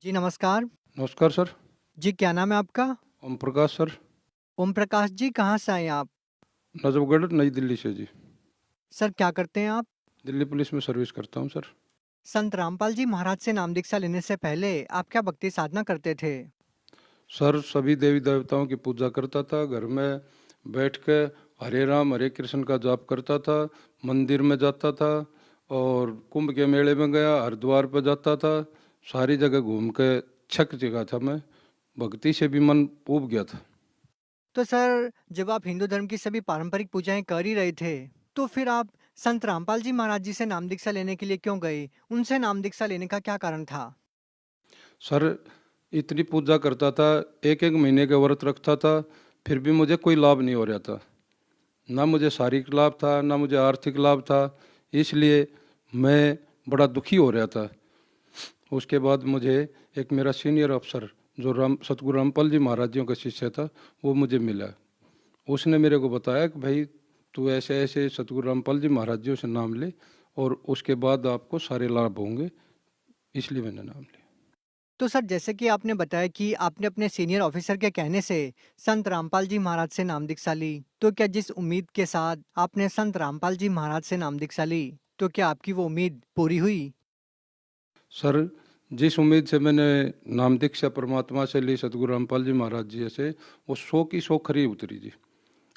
जी नमस्कार। नमस्कार सर। जी क्या नाम है आपका? ओम प्रकाश सर। ओम प्रकाश जी कहाँ से आए आप? नजफगढ़ नई दिल्ली से जी। सर क्या करते हैं आप? दिल्ली पुलिस में सर्विस करता हूँ सर। संत रामपाल जी महाराज से नाम दीक्षा लेने से पहले आप क्या भक्ति साधना करते थे? सर सभी देवी देवताओं की पूजा करता था, घर में बैठ के हरे राम हरे कृष्ण का जाप करता था, मंदिर में जाता था और कुंभ के मेले में गया, हरिद्वार पर जाता था, सारी जगह घूम के छक चुका था मैं। भक्ति से भी मन ऊब गया था। तो सर जब आप हिंदू धर्म की सभी पारंपरिक पूजाएं कर ही रहे थे, तो फिर आप संत रामपाल जी महाराज जी से नाम दीक्षा लेने के लिए क्यों गए? उनसे नाम दीक्षा लेने का क्या कारण था? सर इतनी पूजा करता था, एक एक महीने के व्रत रखता था, फिर भी मुझे कोई लाभ नहीं हो रहा था। ना मुझे शारीरिक लाभ था, ना मुझे आर्थिक लाभ था। इसलिए मैं बड़ा दुखी हो रहा था। उसके बाद मुझे एक मेरा सीनियर अफसर जो सतगुरु रामपाल जी महाराज जी का शिष्य था, वो मुझे मिला। उसने मेरे को बताया कि भाई तू ऐसे ऐसे सतगुरु रामपाल जी महाराज जी से नाम ले और उसके बाद आपको सारे लाभ होंगे। इसलिए मैंने नाम लिया। तो सर जैसे कि आपने बताया कि आपने अपने सीनियर ऑफिसर के कहने से संत रामपाल जी महाराज से नाम दीक्षा ली, तो क्या जिस उम्मीद के साथ आपने संत रामपाल जी महाराज से नाम दीक्षा ली, तो क्या आपकी वो उम्मीद पूरी हुई? सर जिस उम्मीद से मैंने नाम दीक्षा परमात्मा से ली, सतगुरु रामपाल जी महाराज जी से, वो 100 की 100 खरी उतरी जी।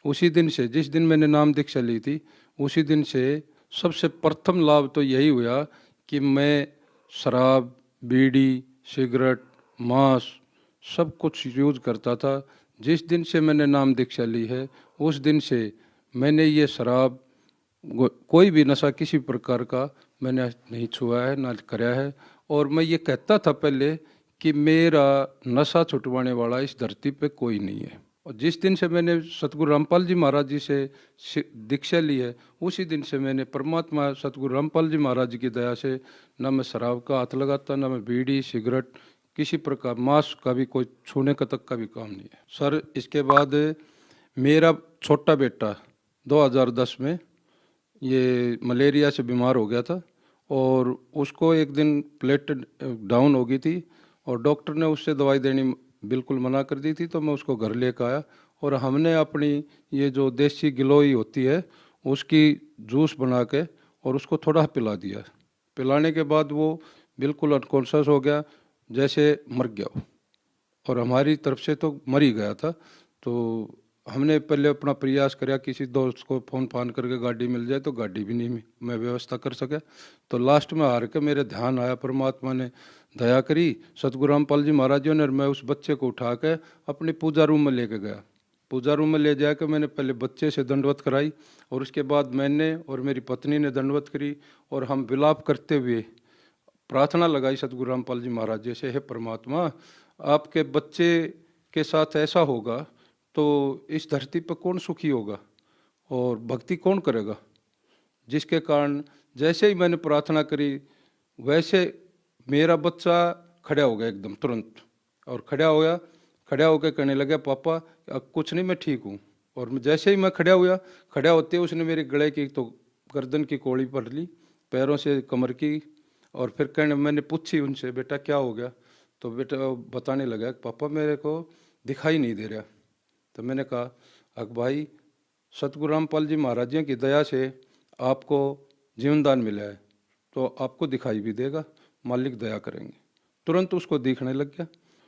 उसी दिन से, जिस दिन मैंने नाम दीक्षा ली थी, उसी दिन से सबसे प्रथम लाभ तो यही हुआ कि मैं शराब, बीड़ी, सिगरेट, मांस सब कुछ यूज करता था। जिस दिन से मैंने नाम दीक्षा ली है, उस दिन से मैंने ये शराब, कोई भी नशा किसी प्रकार का मैंने नहीं छुआ है, ना कराया है। और मैं ये कहता था पहले कि मेरा नशा छुटवाने वाला इस धरती पे कोई नहीं है। और जिस दिन से मैंने सतगुरु रामपाल जी महाराज जी से दीक्षा ली है, उसी दिन से मैंने परमात्मा सतगुरु रामपाल जी महाराज जी की दया से ना मैं शराब का हाथ लगाता, ना मैं बीड़ी सिगरेट किसी प्रकार मांस का भी कोई छूने का तक का भी काम नहीं है सर। इसके बाद मेरा छोटा बेटा 2010 में ये मलेरिया से बीमार हो गया था और उसको एक दिन प्लेट डाउन हो गई थी और डॉक्टर ने उससे दवाई देनी बिल्कुल मना कर दी थी। तो मैं उसको घर लेकर आया और हमने अपनी ये जो देसी गिलोई होती है उसकी जूस बना के और उसको थोड़ा पिला दिया। पिलाने के बाद वो बिल्कुल अनकॉन्शस हो गया, जैसे मर गया वो। और हमारी तरफ से तो मर ही गया था। तो हमने पहले अपना प्रयास किया किसी दोस्त को फ़ोन फान करके गाड़ी मिल जाए, तो गाड़ी भी नहीं मैं व्यवस्था कर सका। तो लास्ट में हार के मेरे ध्यान आया, परमात्मा ने दया करी, सतगुरु रामपाल जी महाराज जी ने, और मैं उस बच्चे को उठा के अपने पूजा रूम में लेके गया। पूजा रूम में ले जाकर मैंने पहले बच्चे से दंडवत कराई और उसके बाद मैंने और मेरी पत्नी ने दंडवत करी और हम विलाप करते हुए प्रार्थना लगाई सतगुरु रामपाल जी महाराज जी से, हे परमात्मा, आपके बच्चे के साथ ऐसा होगा तो इस धरती पर कौन सुखी होगा और भक्ति कौन करेगा। जिसके कारण जैसे ही मैंने प्रार्थना करी वैसे मेरा बच्चा खड़ा हो गया एकदम तुरंत। और खड़ा हो गया, खड़ा होकर कहने लगा, पापा अब कुछ नहीं, मैं ठीक हूँ। और जैसे ही मैं खड़ा हुआ, खड़ा होते उसने मेरे गले की तो गर्दन की कौड़ी पकड़ ली, पैरों से कमर की, और फिर कहने, मैंने पूछी उनसे, बेटा क्या हो गया? तो बेटा बताने लगा, पापा मेरे को दिखाई नहीं दे रहा। तो मैंने कहा, अक भाई, सतगुरु रामपाल जी महाराज जी की दया से आपको जीवन दान मिला है तो आपको दिखाई भी देगा, मालिक दया करेंगे। तुरंत उसको दिखने लग गया।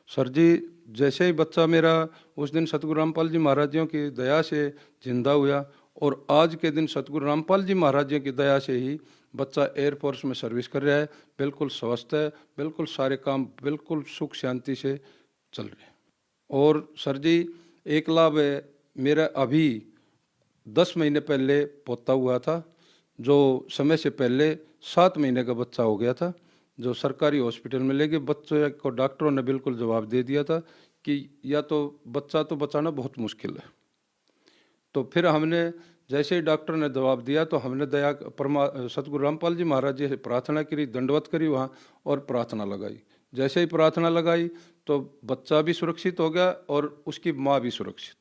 सर जी जैसे ही बच्चा मेरा उस दिन सतगुरु रामपाल जी महाराज जी की दया से जिंदा हुआ और आज के दिन सतगुरु रामपाल जी महाराज जी की दया से ही बच्चा एयरफोर्स में सर्विस कर रहा है, बिल्कुल स्वस्थ है, बिल्कुल सारे काम बिल्कुल सुख शांति से चल रहे हैं। और सर जी एक लाभ है मेरा, अभी 10 महीने पहले पोता हुआ था, जो समय से पहले 7 महीने का बच्चा हो गया था, जो सरकारी हॉस्पिटल में ले गए। बच्चे को डॉक्टरों ने बिल्कुल जवाब दे दिया था कि या तो बच्चा तो बचाना बहुत मुश्किल है। तो फिर हमने जैसे ही डॉक्टर ने जवाब दिया तो हमने दया सतगुरु रामपाल जी महाराज जी से प्रार्थना करी, दंडवत करी वहाँ और प्रार्थना लगाई। जैसे ही प्रार्थना लगाई तो बच्चा भी सुरक्षित हो गया और उसकी माँ भी सुरक्षित,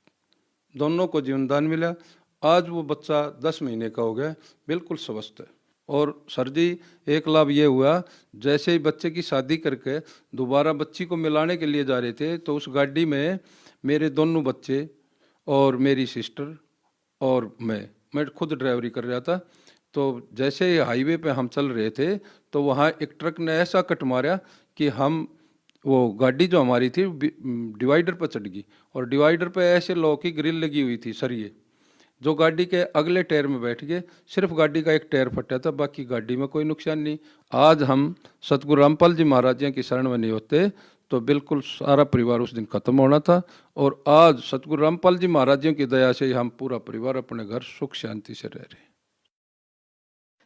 दोनों को जीवनदान मिला। आज वो बच्चा 10 महीने का हो गया, बिल्कुल स्वस्थ है और सर जी एक लाभ ये हुआ, जैसे ही बच्चे की शादी करके दोबारा बच्ची को मिलाने के लिए जा रहे थे तो उस गाड़ी में मेरे दोनों बच्चे और मेरी सिस्टर और मैं खुद ड्राइवरी कर रहा था। तो जैसे ही हाईवे पे हम चल रहे थे तो वहाँ एक ट्रक ने ऐसा कट मारा कि हम वो गाड़ी जो हमारी थी डिवाइडर पर चढ़ गई, और डिवाइडर पे ऐसे लोहे की ग्रिल लगी हुई थी सरिये, जो गाड़ी के अगले टायर में बैठ गए। सिर्फ गाड़ी का एक टायर फटा था, बाकी गाड़ी में कोई नुकसान नहीं। आज हम सतगुरु रामपाल जी महाराज जी की शरण में नहीं होते तो बिल्कुल सारा परिवार उस दिन खत्म होना था, और आज सतगुरु रामपाल जी महाराज जी की दया से हम पूरा परिवार अपने घर सुख शांति से रह रहे हैं।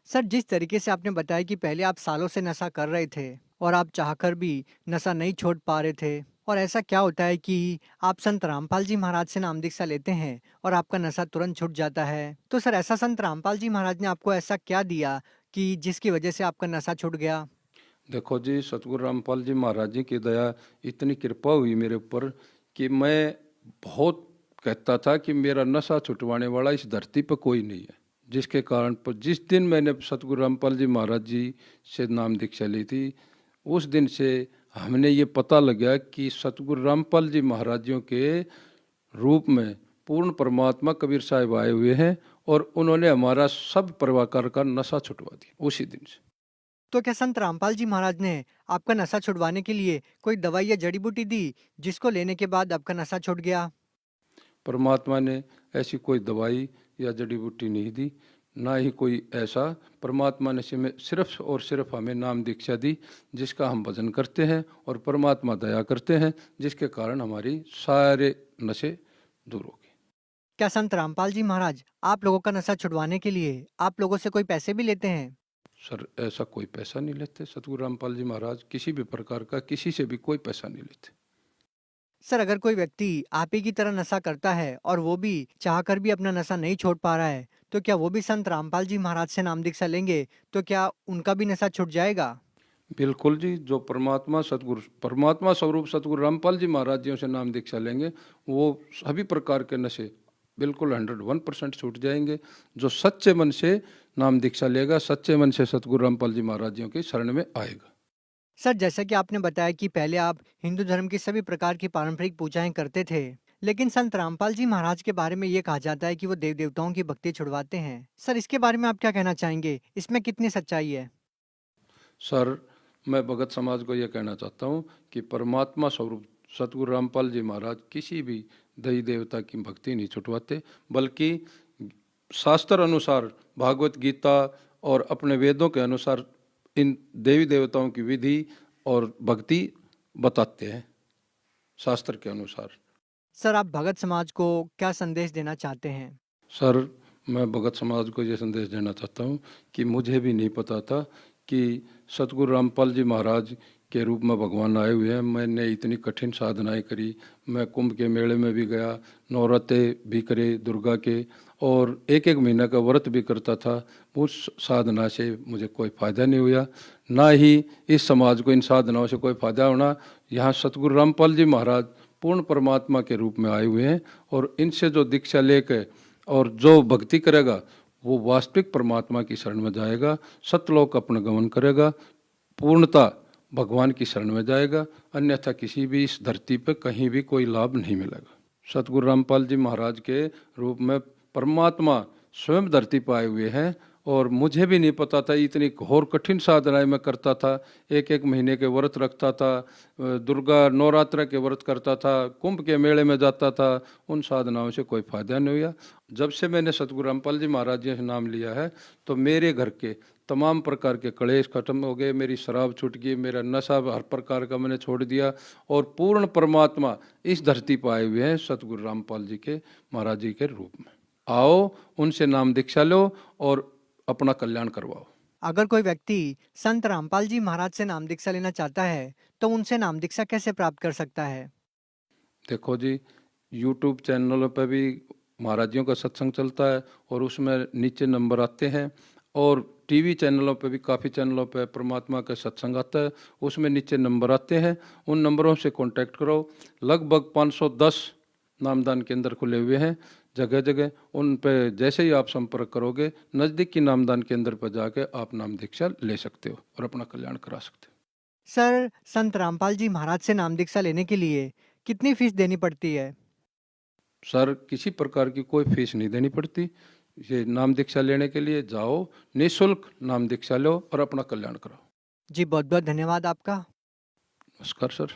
सर, जिस तरीके से आपने बताया कि पहले आप सालों से नशा कर रहे थे और आप चाहकर भी नशा नहीं छोड़ पा रहे थे, और ऐसा क्या होता है कि आप संत रामपाल जी महाराज से नाम दीक्षा लेते हैं और आपका नशा तुरंत छूट जाता है। तो सर, ऐसा संत रामपाल जी महाराज ने आपको ऐसा क्या दिया कि जिसकी वजह से आपका नशा छूट गया? देखो जी, सतगुरु रामपाल जी महाराज जी की दया, इतनी कृपा हुई मेरे ऊपर कि मैं बहुत कहता था कि मेरा नशा छुटवाने वाला इस धरती पर कोई नहीं है। जिसके कारण पर जिस दिन मैंने सतगुरु रामपाल जी महाराज जी से नाम दीक्षा ली थी, उस दिन से हमने ये पता लगा कि सतगुरु रामपाल जी महाराज जी के रूप में पूर्ण परमात्मा कबीर साहब आए हुए हैं, और उन्होंने हमारा सब प्रकार का नशा छुटवा दिया उसी दिन से। तो क्या संत रामपाल जी महाराज ने आपका नशा छुड़वाने के लिए कोई दवाई या जड़ी बूटी दी जिसको लेने के बाद आपका नशा छूट गया? परमात्मा ने ऐसी कोई दवाई या जड़ी बूटी नहीं दी, ना ही कोई ऐसा। परमात्मा ने सिर्फ और सिर्फ हमें नाम दीक्षा दी, जिसका हम भजन करते हैं और परमात्मा दया करते हैं, जिसके कारण हमारी सारे नशे दूर हो गए। क्या संत रामपाल जी महाराज आप लोगों का नशा छुड़वाने के लिए आप लोगों से कोई पैसे भी लेते हैं? सर, ऐसा कोई पैसा नहीं लेते। सतगुरु रामपाल जी महाराज किसी भी प्रकार का किसी से भी कोई पैसा नहीं लेते। सर, अगर कोई व्यक्ति आप ही की तरह नशा करता है और वो भी चाहकर भी अपना नशा नहीं छोड़ पा रहा है, तो क्या वो भी संत रामपाल जी महाराज से नाम दीक्षा लेंगे तो क्या उनका भी नशा छूट जाएगा? बिल्कुल जी, जो परमात्मा स्वरूप सतगुरु रामपाल जी महाराज जी से नाम दीक्षा लेंगे, वो सभी प्रकार के नशे बिल्कुल 101% छूट जाएंगे। जो सच्चे मन से नाम दीक्षा लेगा, सच्चे मन से सतगुरु रामपाल जी महाराज जी की शरण में आएगा। सर, जैसा कि आपने बताया कि पहले आप हिंदू धर्म की सभी प्रकार की पारंपरिक पूजाएं करते थे, लेकिन संत रामपाल जी महाराज के बारे में ये कहा जाता है कि वो देव देवताओं की भक्ति छुड़वाते हैं। सर, इसके बारे में आप क्या कहना चाहेंगे? इसमें कितनी सच्चाई है? सर, मैं भगत समाज को यह कहना चाहता हूँ कि परमात्मा स्वरूप सतगुरु रामपाल जी महाराज किसी भी देवी देवता की भक्ति नहीं छुटवाते, बल्कि शास्त्र अनुसार, भागवत गीता और अपने वेदों के अनुसार इन देवी देवताओं की विधि और भक्ति बताते हैं शास्त्र के अनुसार। सर, आप भगत समाज को क्या संदेश देना चाहते हैं? सर, मैं भगत समाज को ये संदेश देना चाहता हूँ कि मुझे भी नहीं पता था कि सतगुरु रामपाल जी महाराज के रूप में भगवान आए हुए हैं। मैंने इतनी कठिन साधनाएं करी। मैं कुंभ के मेले में भी गया, नवरात्रे भी करे दुर्गा के, और एक एक महीना का व्रत भी करता था। उस साधना से मुझे कोई फ़ायदा नहीं हुआ, ना ही इस समाज को इन साधनाओं से कोई फ़ायदा होना। यहाँ सतगुरु रामपाल जी महाराज पूर्ण परमात्मा के रूप में आए हुए हैं, और इनसे जो दीक्षा लेकर और जो भक्ति करेगा वो वास्तविक परमात्मा की शरण में जाएगा, सतलोक अपना गमन करेगा, पूर्णता भगवान की शरण में जाएगा। अन्यथा किसी भी इस धरती पर कहीं भी कोई लाभ नहीं मिलेगा। सतगुरु रामपाल जी महाराज के रूप में परमात्मा स्वयं धरती पर आए हुए हैं, और मुझे भी नहीं पता था। इतनी घोर कठिन साधनाएं मैं करता था, एक एक महीने के व्रत रखता था, दुर्गा नवरात्र के व्रत करता था, कुंभ के मेले में जाता था। उन साधनाओं से कोई फायदा नहीं हुआ। जब से मैंने सतगुरु रामपाल जी महाराज जी से नाम लिया है तो मेरे घर के तमाम प्रकार के क्लेश खत्म हो गए, मेरी शराब छूट गई, मेरा नशा हर प्रकार का मैंने छोड़ दिया, और पूर्ण परमात्मा इस धरती पर आए हुए हैं सतगुरु रामपाल जी के महाराज जी के रूप में। आओ, उनसे नाम दीक्षा लो और अपना कल्याण करवाओ। अगर कोई व्यक्ति संत रामपाल जी महाराज से नाम दीक्षा लेना चाहता है तो उनसे नाम दीक्षा कैसे प्राप्त कर सकता है? देखो जी, यूट्यूब चैनलों पर भी महाराजियों का सत्संग चलता है, और उसमें नीचे नंबर आते हैं, और टीवी चैनलों पे भी काफ़ी चैनलों पे परमात्मा का सत्संग आता है, उसमें नीचे नंबर आते हैं। उन नंबरों से कांटेक्ट करो। लगभग 510 नामदान केंद्र खुले हुए हैं। जगह जगह उन पे जैसे ही आप संपर्क करोगे, नज़दीक की नामदान केंद्र पर जाके आप नाम दीक्षा ले सकते हो और अपना कल्याण करा सकते हो। सर, संत रामपाल जी महाराज से नाम दीक्षा लेने के लिए कितनी फीस देनी पड़ती है? सर, किसी प्रकार की कोई फीस नहीं देनी पड़ती। ये नाम दीक्षा लेने के लिए जाओ, निःशुल्क नाम दीक्षा लो और अपना कल्याण करो। जी, बहुत बहुत धन्यवाद आपका। नमस्कार सर।